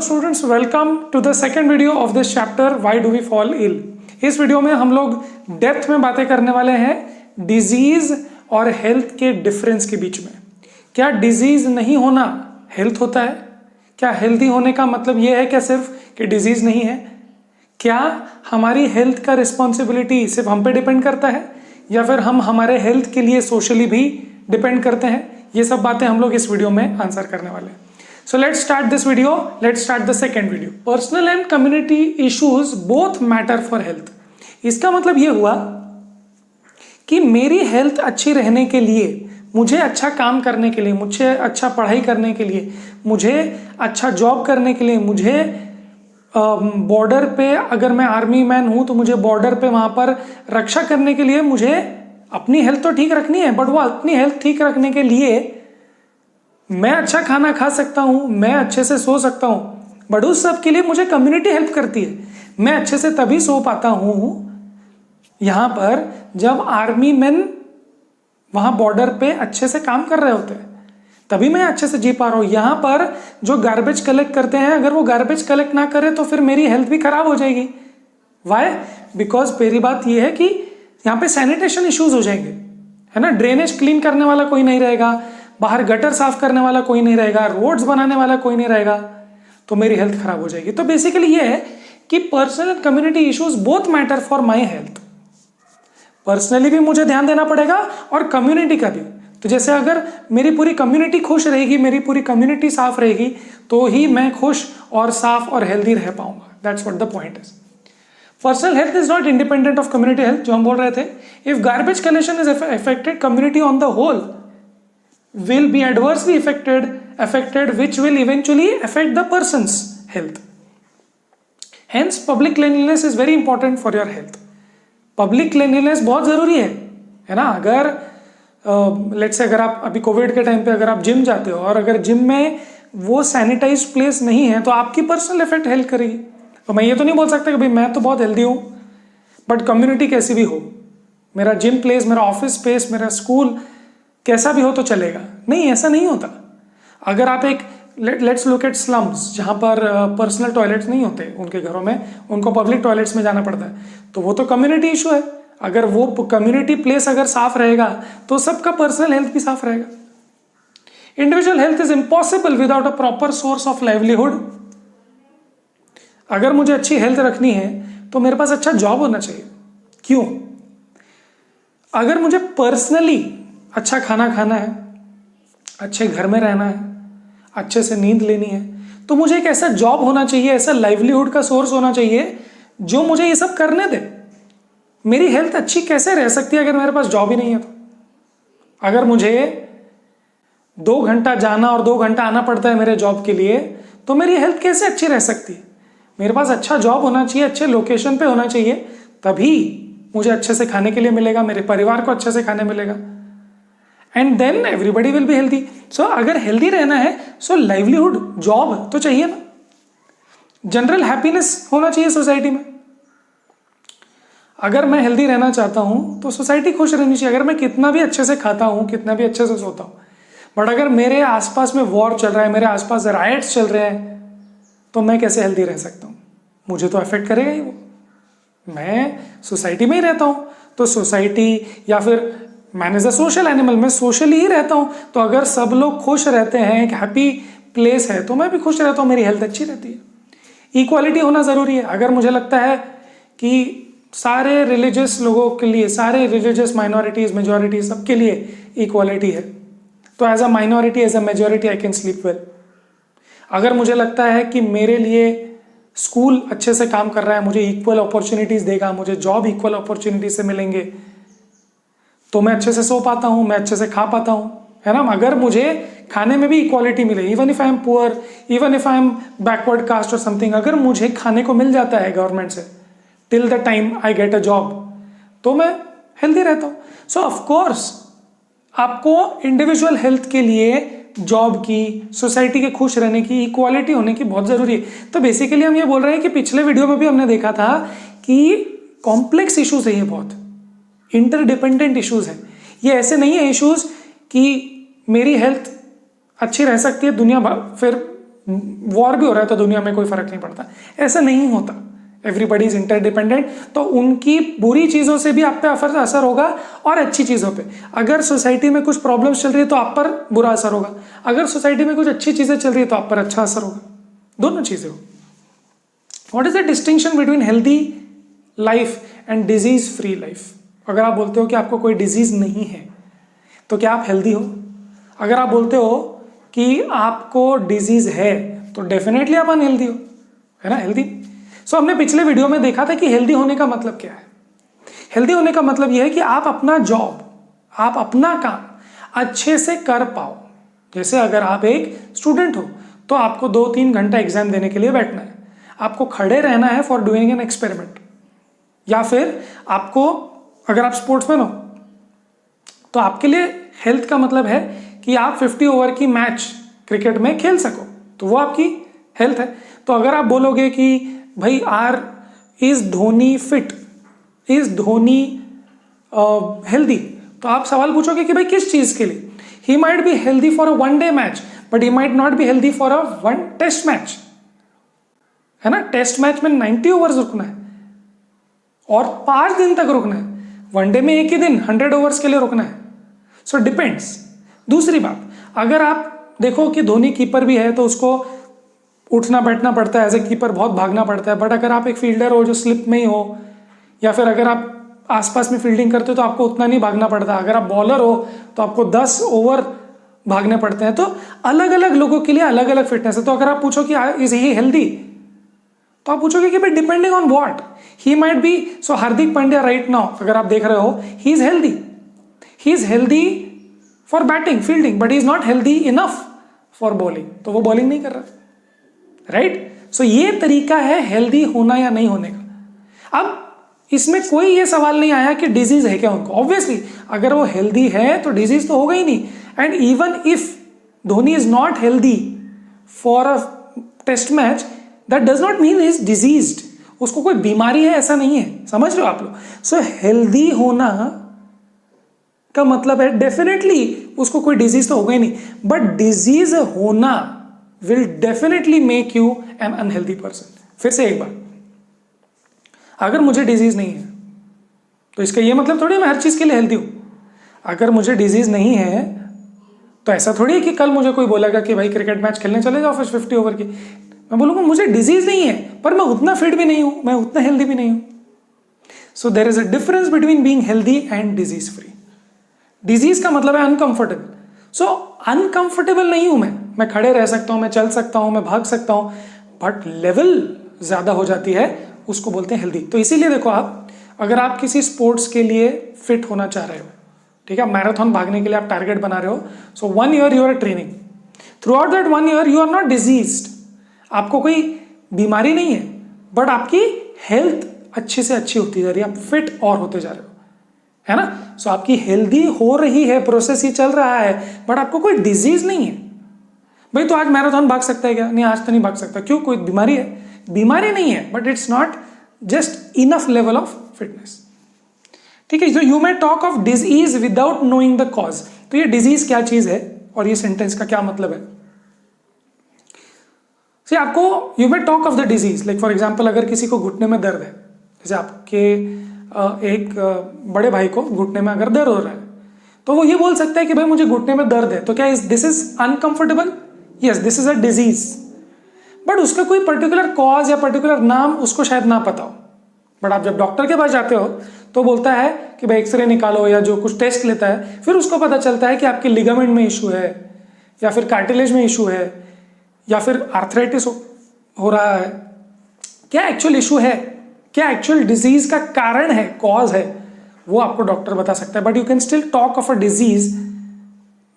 Students, welcome to the second video of this chapter why do we fall ill. इस video में हम लोग depth में बातें करने वाले हैं डिजीज और हेल्थ के डिफरेंस के बीच में। क्या डिजीज नहीं होना हेल्थ होता है? क्या हेल्दी होने का मतलब यह है क्या सिर्फ कि डिजीज नहीं है? क्या हमारी हेल्थ का रिस्पॉन्सिबिलिटी सिर्फ हम पे डिपेंड करता है या फिर हम हमारे हेल्थ के लिए सोशली भी डिपेंड करते हैं? ये सब बातें हम लोग इस वीडियो में आंसर करने वाले हैं। So let's start this video. Let's start the second video. Personal and community issues both matter for health. इसका मतलब ये हुआ कि मेरी हेल्थ अच्छी रहने के लिए, मुझे अच्छा काम करने के लिए, मुझे अच्छा पढ़ाई करने के लिए, मुझे अच्छा जॉब करने के लिए, मुझे बॉर्डर पे अगर मैं आर्मी मैन हूं तो मुझे बॉर्डर पे वहां पर रक्षा करने के लिए मुझे अपनी हेल्थ तो ठीक रखनी है। बट वो अपनी हेल्थ ठीक रखने के लिए मैं अच्छा खाना खा सकता हूं, मैं अच्छे से सो सकता हूं, बट उस सब के लिए मुझे कम्युनिटी हेल्प करती है। मैं अच्छे से तभी सो पाता हूं यहां पर जब आर्मी मैन वहां बॉर्डर पे अच्छे से काम कर रहे होते हैं, तभी मैं अच्छे से जी पा रहा हूं। यहां पर जो गार्बेज कलेक्ट करते हैं, अगर वो गार्बेज कलेक्ट ना करे तो फिर मेरी हेल्थ भी खराब हो जाएगी। वाई? बिकॉज पहली बात यह है कि यहां पे सैनिटेशन इश्यूज हो जाएंगे, है ना। ड्रेनेज क्लीन करने वाला कोई नहीं रहेगा, बाहर गटर साफ करने वाला कोई नहीं रहेगा, रोड्स बनाने वाला कोई नहीं रहेगा, तो मेरी हेल्थ खराब हो जाएगी। तो बेसिकली ये है कि personal and community issues both matter for my health. Personally भी मुझे ध्यान देना पड़ेगा और कम्युनिटी का भी। तो जैसे अगर मेरी पूरी कम्युनिटी खुश रहेगी, मेरी पूरी कम्युनिटी साफ रहेगी, तो ही मैं खुश और साफ और हेल्दी रह पाऊंगा। That's what the point is. Personal health is not independent of community health, जो हम बोल रहे थे। If garbage collection is affected, community on the whole will be adversely affected, which will eventually affect the person's health. Hence public cleanliness is very important for your health. Public cleanliness बहुत जरूरी है ना। अगर let's say अगर आप अभी Covid के time पे अगर आप जिम जाते हो और अगर जिम में वो सैनिटाइज प्लेस नहीं है तो आपकी पर्सनल इफेक्ट हेल्थ करेगी। तो मैं ये तो नहीं बोल सकता कि भाई मैं तो बहुत हेल्दी हूँ बट कम्युनिटी कैसी भी हो, मेरा जिम प्लेस, मेरा ऑफिस स्पेस, मेरा स्कूल कैसा भी हो तो चलेगा। नहीं, ऐसा नहीं होता। अगर आप एक लेट्स लुक एट स्लम्स, जहां पर पर्सनल टॉयलेट्स नहीं होते उनके घरों में, उनको पब्लिक टॉयलेट्स में जाना पड़ता है, तो वो तो कम्युनिटी इशू है। अगर वो कम्युनिटी प्लेस अगर साफ रहेगा तो सबका पर्सनल हेल्थ भी साफ रहेगा। Individual health is impossible without a proper source of livelihood. अगर मुझे अच्छी हेल्थ रखनी है तो मेरे पास अच्छा जॉब होना चाहिए। क्यों? अगर मुझे पर्सनली अच्छा खाना खाना है, अच्छे घर में रहना है, अच्छे से नींद लेनी है, तो मुझे एक ऐसा जॉब होना चाहिए, ऐसा लाइवलीहुड का सोर्स होना चाहिए जो मुझे ये सब करने दे। मेरी हेल्थ अच्छी कैसे रह सकती है अगर मेरे पास जॉब ही नहीं है? तो अगर मुझे 2 घंटा जाना और 2 घंटा आना पड़ता है मेरे जॉब के लिए, तो मेरी हेल्थ कैसे अच्छी रह सकती है? मेरे पास अच्छा जॉब होना चाहिए, अच्छे लोकेशन पे होना चाहिए, तभी मुझे अच्छे से खाने के लिए मिलेगा, मेरे परिवार को अच्छे से खाने मिलेगा, and then everybody will be healthy. So अगर हेल्दी रहना है सो लाइवलीहुड, जॉब तो चाहिए ना। जनरल हैप्पीनेस होना चाहिए सोसाइटी में। अगर मैं हेल्दी रहना चाहता हूं तो सोसाइटी खुश रहनी चाहिए। अगर मैं कितना भी अच्छे से खाता हूं, कितना भी अच्छे से सोता हूं, बट अगर मेरे आसपास में वॉर चल रहा है, मेरे आसपास राइट्स चल रहे हैं, तो मैं कैसे हेल्दी रह सकता हूं? मुझे तो अफेक्ट करेगा ही वो। मैं सोसाइटी में ही रहता हूं, तो सोसाइटी या फिर man is a social animal, मैं सोशली ही रहता हूं, तो अगर सब लोग खुश रहते हैं, एक हैप्पी प्लेस है, तो मैं भी खुश रहता हूं, मेरी हेल्थ अच्छी रहती है। इक्वालिटी होना जरूरी है। अगर मुझे लगता है कि सारे रिलीजियस लोगों के लिए, सारे रिलीजियस माइनॉरिटीज, मेजॉरिटी, सबके लिए इक्वालिटी है, तो as a minority, as a majority I can sleep well. अगर मुझे लगता है कि मेरे लिए स्कूल अच्छे से काम कर रहा है, मुझे इक्वल अपॉर्चुनिटीज देगा, मुझे जॉब इक्वल अपॉर्चुनिटी से मिलेंगे, तो मैं अच्छे से सो पाता हूं, मैं अच्छे से खा पाता हूं, है ना। अगर मुझे खाने में भी इक्वालिटी मिले, even if I am poor, even if I am backward caste और समथिंग, अगर मुझे खाने को मिल जाता है गवर्नमेंट से till the time I get a job, तो मैं हेल्दी रहता हूं। सो ऑफकोर्स आपको इंडिविजुअल हेल्थ के लिए जॉब की, सोसाइटी के खुश रहने की, इक्वालिटी होने की बहुत जरूरी है। तो बेसिकली हम ये बोल रहे हैं कि पिछले वीडियो में भी हमने देखा था कि कॉम्प्लेक्स इश्यूज है ये, बहुत इंटरडिपेंडेंट इश्यूज हैं ये। ऐसे नहीं है इश्यूज कि मेरी हेल्थ अच्छी रह सकती है दुनिया भर, फिर वॉर भी हो रहा है तो दुनिया में कोई फर्क नहीं पड़ता, ऐसा नहीं होता। Everybody is interdependent. तो उनकी बुरी चीज़ों से भी आप पे असर होगा और अच्छी चीज़ों पे। अगर सोसाइटी में कुछ प्रॉब्लम्स चल रही है तो आप पर बुरा असर होगा, अगर सोसाइटी में कुछ अच्छी चीज़ें चल रही है तो आप पर अच्छा असर होगा, दोनों चीज़ें हो। What is the distinction between healthy life and disease free life? अगर आप बोलते हो कि आपको कोई डिजीज नहीं है तो क्या आप हेल्दी हो? अगर आप बोलते हो कि आपको डिजीज है तो डेफिनेटली आप अनहेल्दी हो, है ना, हेल्दी। सो हमने पिछले वीडियो में देखा था कि हेल्दी होने का मतलब क्या है। हेल्दी होने का मतलब यह है कि आप अपना जॉब, आप अपना काम अच्छे से कर पाओ। जैसे अगर आप एक स्टूडेंट हो तो आपको 2-3 घंटा एग्जाम देने के लिए बैठना है, आपको खड़े रहना है फॉर डूइंग एन एक्सपेरिमेंट। या फिर आपको, अगर आप स्पोर्ट्समैन हो तो आपके लिए हेल्थ का मतलब है कि आप 50 ओवर की मैच क्रिकेट में खेल सको, तो वो आपकी हेल्थ है। तो अगर आप बोलोगे कि भाई is Dhoni fit, is Dhoni healthy, तो आप सवाल पूछोगे कि भाई किस चीज के लिए? He might be healthy for a 1 day match but he might not be healthy for a 1 test match, है ना। टेस्ट मैच में 90 ओवर्स रुकना है और 5 दिन तक रुकना है, 1 डे में एक ही दिन 100 ओवर्स के लिए रुकना है। So depends. दूसरी बात, अगर आप देखो कि धोनी कीपर भी है तो उसको उठना बैठना पड़ता है, एज ए कीपर बहुत भागना पड़ता है। बट अगर आप एक फील्डर हो जो स्लिप में ही हो, या फिर अगर आप आसपास में फील्डिंग करते हो तो आपको उतना नहीं भागना पड़ता। अगर आप बॉलर हो तो आपको 10 ओवर भागने पड़ते हैं। तो अलग अलग लोगों के लिए अलग अलग फिटनेस है। तो अगर आप पूछो कि इज ही हेल्दी, तो आप पूछोगे कि भाई depending on what he might B. So Hardik Pandya right now अगर आप देख रहे हो, he is healthy for batting fielding but he is not healthy enough for bowling, तो वो बॉलिंग नहीं कर रहा, राइट। सो ये तरीका है हेल्दी होना या नहीं होने का। अब इसमें कोई ये सवाल नहीं आया कि डिजीज है क्या उनको। ऑब्वियसली अगर वो हेल्दी है तो डिजीज तो होगा ही नहीं। And even if Dhoni is not healthy for a test match, that does not mean is diseased, उसको कोई बीमारी है ऐसा नहीं है, समझ रहे हो आप लोग। सो हेल्दी होना का मतलब है डेफिनेटली उसको कोई डिजीज तो होगा ही नहीं, बट डिजीज होना will definitely make you N unhealthy person. फिर से एक बार, अगर मुझे डिजीज नहीं है तो इसका ये मतलब थोड़ी मैं हर चीज के लिए हेल्दी हूं। अगर मुझे डिजीज नहीं है तो ऐसा थोड़ी है कि कल मुझे कोई बोलेगा कि भाई क्रिकेट मैच खेलने चले जाओ फिर 50 ओवर की, मैं बोलूंगा मुझे डिजीज नहीं है पर मैं उतना फिट भी नहीं हूं, मैं उतना हेल्दी भी नहीं हूं। So there is a difference between being healthy and disease free. Disease का मतलब है अनकंफर्टेबल। सो अनकंफर्टेबल नहीं हूं मैं खड़े रह सकता हूं, मैं चल सकता हूं, मैं भाग सकता हूं, बट लेवल ज्यादा हो जाती है, उसको बोलते हैं हेल्दी। तो इसीलिए देखो, आप अगर आप किसी स्पोर्ट्स के लिए फिट होना चाह रहे हो, ठीक है, मैराथन भागने के लिए आप टारगेट बना रहे हो, so 1 year you are training, throughout that 1 year you are not diseased, आपको कोई बीमारी नहीं है, बट आपकी हेल्थ अच्छी से अच्छी होती जा रही है, आप फिट और होते जा रहे हो, है ना। सो आपकी हेल्दी हो रही है, प्रोसेस ही चल रहा है, बट आपको कोई डिजीज नहीं है। भाई तो आज मैराथन भाग सकता है क्या? नहीं, आज तो नहीं भाग सकता। क्यों? कोई बीमारी है? बीमारी नहीं है, but it's not just enough level of fitness, ठीक है। तो you may talk of disease without knowing the cause. तो ये डिजीज क्या चीज है और ये सेंटेंस का क्या मतलब है? आपको you may talk of the disease, like for example अगर किसी को घुटने में दर्द है, जैसे आपके एक बड़े भाई को घुटने में अगर दर्द हो रहा है, तो वो ये बोल सकता है कि भाई मुझे घुटने में दर्द है, तो क्या this is uncomfortable? Yes, this is a disease. But उसका कोई पर्टिकुलर कॉज या पर्टिकुलर नाम उसको शायद ना पता हो। बट आप जब डॉक्टर के पास जाते हो तो बोलता है कि भाई एक्सरे निकालो या जो कुछ टेस्ट लेता है, फिर उसको पता चलता है कि आपके लिगामेंट में इशू है, या फिर कार्टिलेज में इशू है, या फिर आर्थराइटिस हो रहा है। क्या एक्चुअल इशू है, क्या एक्चुअल डिजीज का कारण है, कॉज है, वो आपको डॉक्टर बता सकता है। But you can still talk of a disease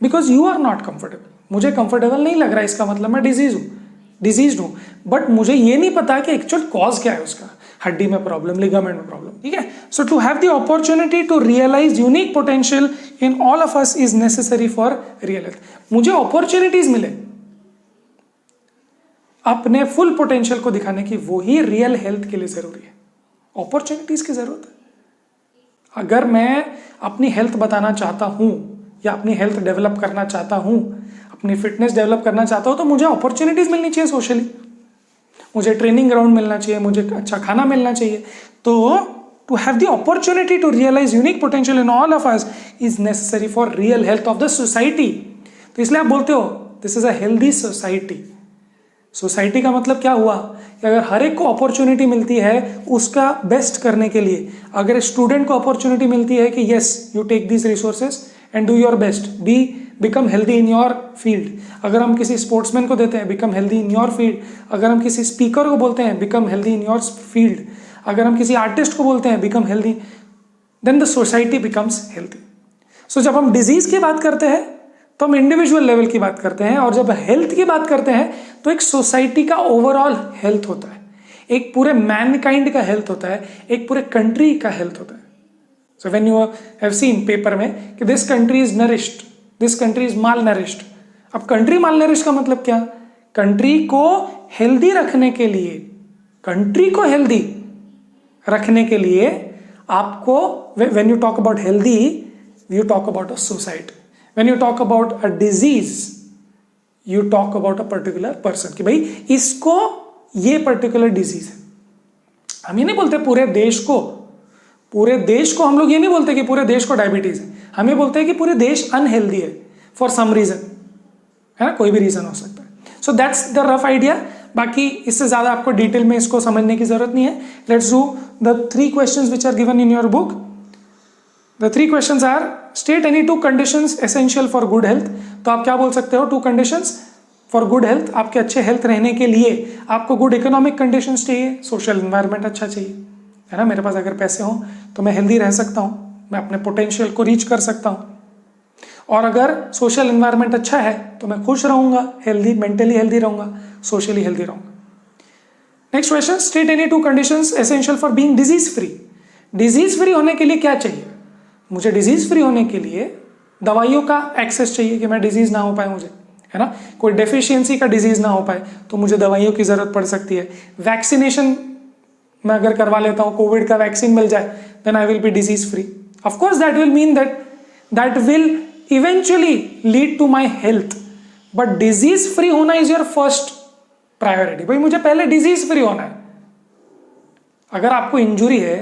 because you are not comfortable. मुझे कंफर्टेबल नहीं लग रहा, इसका मतलब मैं डिजीज हूं, बट मुझे ये नहीं पता कि एक्चुअल कॉज क्या है उसका, हड्डी में प्रॉब्लम, लिगामेंट में प्रॉब्लम, ठीक है। So to have the opportunity to realise unique potential in all of us is necessary for real health. मुझे अपॉर्चुनिटीज मिले अपने फुल पोटेंशियल को दिखाने की, वो ही रियल हेल्थ के लिए जरूरी है। अपॉर्चुनिटीज की जरूरत है। अगर मैं अपनी हेल्थ बताना चाहता हूं या अपनी हेल्थ डेवलप करना चाहता हूं, अपनी फिटनेस डेवलप करना चाहता हूँ तो मुझे अपॉर्चुनिटीज मिलनी चाहिए सोशली, मुझे ट्रेनिंग ग्राउंड मिलना चाहिए, मुझे अच्छा खाना मिलना चाहिए। तो to have the opportunity to realize unique potential in all of us is necessary for real health of the society। तो इसलिए आप बोलते हो this is a healthy society। Society का मतलब क्या हुआ कि अगर हर एक को अपॉर्चुनिटी मिलती है उसका बेस्ट करने के लिए, अगर स्टूडेंट को अपॉर्चुनिटी मिलती है कि yes you take this resources and do your best, become healthy in your field, अगर हम किसी स्पोर्ट्समैन को देते हैं become healthy in your field, अगर हम किसी स्पीकर को बोलते हैं become healthy in your field, अगर हम किसी आर्टिस्ट को बोलते हैं become healthy, then the society becomes healthy. So जब हम डिजीज की बात करते हैं तो हम इंडिविजुअल लेवल की बात करते हैं, और जब हेल्थ की बात करते हैं तो एक सोसाइटी का ओवरऑल हेल्थ होता है, एक पूरे मैनकाइंड का हेल्थ होता है, एक पूरे कंट्री का हेल्थ होता है। So when you have seen paper में कि this country is nourished, this country is mall nourished. अब कंट्री माल नरिश्ड का मतलब क्या? कंट्री को हेल्दी रखने के लिए, कंट्री को हेल्दी रखने के लिए आपको, when you talk about healthy you talk about a society, when you talk about a disease you talk about a particular person, कि भाई इसको ये पर्टिकुलर डिजीज है। हम ये नहीं बोलते पूरे देश को, पूरे देश को हम लोग ये नहीं बोलते कि पूरे देश को डायबिटीज है, हम ये बोलते हैं कि पूरे देश अनहेल्दी है फॉर सम रीजन, है ना, कोई भी रीजन हो सकता है। So that's the rough idea, बाकी इससे ज्यादा आपको डिटेल में इसको समझने की जरूरत नहीं है। Let's do the 3 questions which are given in your book. The 3 questions are state any 2 conditions essential for good health. तो आप क्या बोल सकते हो? 2 कंडीशंस फॉर गुड हेल्थ, आपके अच्छे हेल्थ रहने के लिए आपको गुड इकोनॉमिक कंडीशंस चाहिए, सोशल एनवायरनमेंट अच्छा चाहिए, है ना, मेरे पास अगर पैसे हों तो मैं हेल्दी रह सकता हूँ, मैं अपने पोटेंशियल को रीच कर सकता हूँ, और अगर सोशल एनवायरनमेंट अच्छा है तो मैं खुश रहूंगा, हेल्दी, मेंटली हेल्दी रहूंगा, सोशली हेल्दी रहूंगा। Next question, state any 2 conditions essential for being disease free. Disease free होने के लिए क्या चाहिए? मुझे डिजीज फ्री होने के लिए दवाइयों का एक्सेस चाहिए कि मैं डिजीज ना हो पाए मुझे, है ना, कोई डेफिशिएंसी का डिजीज ना हो पाए तो मुझे दवाइयों की जरूरत पड़ सकती है। वैक्सीनेशन मैं अगर करवा लेता हूँ, कोविड का वैक्सीन मिल जाए, then I will be disease free. Of course that will mean that will eventually lead to my health, but disease free होना इज योर फर्स्ट प्रायोरिटी। भाई मुझे पहले डिजीज फ्री होना है। अगर आपको इंजुरी है,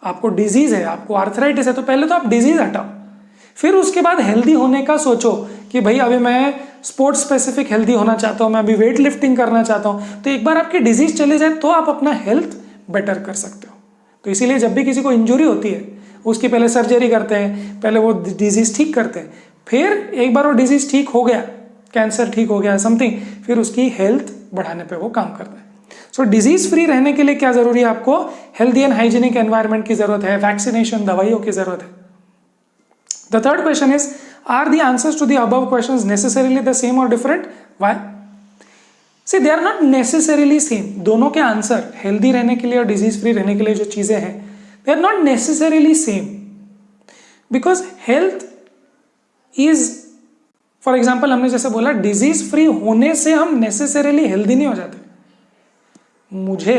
आपको डिजीज है, आपको आर्थराइटिस है, तो पहले तो आप डिजीज हटाओ, फिर उसके बाद हेल्दी होने का सोचो कि भाई अभी मैं स्पोर्ट्स स्पेसिफिक हेल्दी होना चाहता हूं, मैं अभी वेट लिफ्टिंग करना चाहता हूं। तो एक बार आपकी डिजीज चले जाए तो आप अपना हेल्थ बेटर कर सकते हो। तो इसीलिए जब भी किसी को इंजुरी होती है उसकी पहले सर्जरी करते हैं, पहले वो डिजीज ठीक करते हैं, फिर एक बार वो डिजीज ठीक हो गया, कैंसर ठीक हो गया समथिंग, फिर उसकी हेल्थ बढ़ाने पे वो काम करता है। सो डिजीज फ्री रहने के लिए क्या जरूरी है? आपको हेल्दी एंड हाइजीनिक एनवायरनमेंट की जरूरत है, वैक्सीनेशन, दवाइयों की जरूरत है। The third question is, are the answers to the above questions necessarily the same और different? Why? See they are not necessarily same. दोनों के आंसर, हेल्दी रहने के लिए और डिजीज फ्री रहने के लिए जो चीजें हैं, they are not necessarily same, because health is, for example हमने जैसे बोला डिजीज फ्री होने से हम नेसेसरीली हेल्दी नहीं हो जाते। मुझे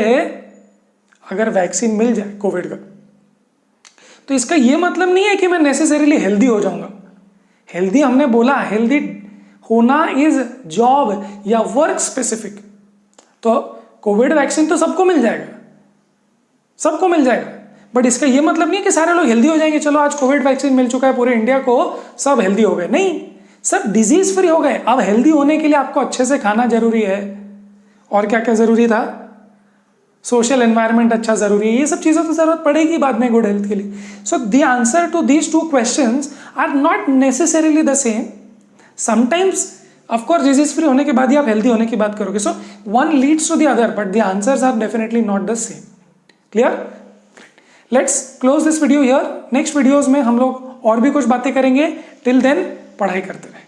अगर वैक्सीन मिल जाए कोविड का तो इसका यह मतलब नहीं है कि मैं नेसेसरीली हेल्दी हो जाऊंगा। हेल्दी हमने बोला, हेल्दी होना इज जॉब या वर्क स्पेसिफिक। तो कोविड वैक्सीन तो सबको मिल जाएगा, सबको मिल जाएगा, बट इसका यह मतलब नहीं है कि सारे लोग हेल्दी हो जाएंगे। चलो आज कोविड वैक्सीन मिल चुका है पूरे इंडिया को, सब हेल्दी हो गए, नहीं, सब डिजीज फ्री हो गए। अब हेल्दी होने के लिए आपको अच्छे से खाना जरूरी है, और क्या क्या जरूरी था, सोशल एनवायरनमेंट अच्छा जरूरी है, ये सब चीजें तो जरूरत पड़ेगी बाद में गुड हेल्थ के लिए। So the answer to these 2 questions are not necessarily the same. Sometimes of course disease free होने के बाद ही आप हेल्दी होने की बात करोगे, so one leads to the other, but the answers are definitely not the same. Clear? Let's close this video here. Next videos में हम लोग और भी कुछ बातें करेंगे। टिल देन पढ़ाई करते रहे।